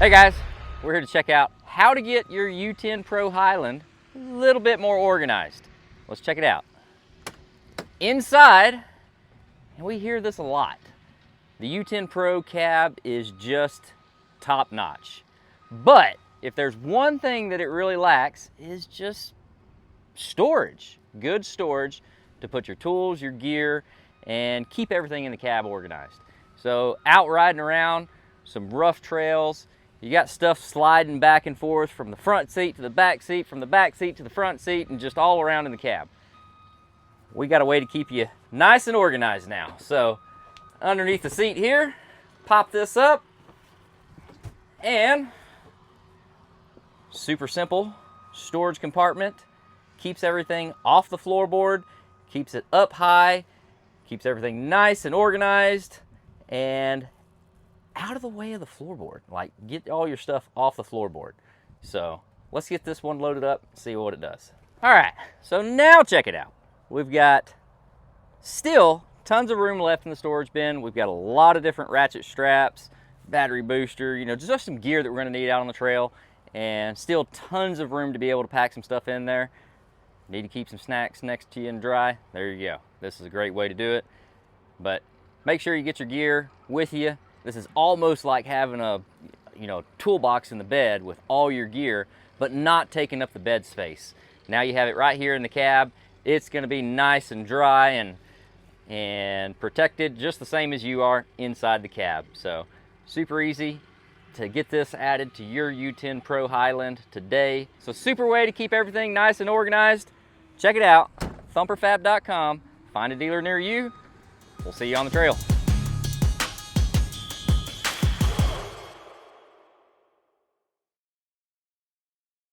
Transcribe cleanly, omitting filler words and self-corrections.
Hey guys, we're here to check out how to get your U10 Pro Highland a little bit more organized. Let's check it out. Inside, and we hear this a lot, the U10 Pro cab is just top notch. But if there's one thing that it really lacks is just storage. Good storage to put your tools, your gear, and keep everything in the cab organized. So out riding around, some rough trails, you got stuff sliding back and forth from the front seat to the back seat, from the back seat to the front seat, and just all around in the cab. We got a way to keep you nice and organized now. So underneath the seat here, pop this up, and super simple storage compartment. Keeps everything off the floorboard, keeps it up high, keeps everything nice and organized, and out of the way of the floorboard. Like, get all your stuff off the floorboard. So let's get this one loaded up and see what it does. All right, so now check it out. We've got still tons of room left in the storage bin. We've got a lot of different ratchet straps, battery booster, you know, just some gear that we're gonna need out on the trail, and still tons of room to be able to pack some stuff in there. Need to keep some snacks next to you and dry. There you go. This is a great way to do it. But make sure you get your gear with you. This is almost like having a, toolbox in the bed with all your gear, but not taking up the bed space. Now you have it right here in the cab. It's going to be nice and dry and protected just the same as you are inside the cab. So super easy to get this added to your U10 Pro Highland today. So super way to keep everything nice and organized. Check it out, thumperfab.com. Find a dealer near you. We'll see you on the trail.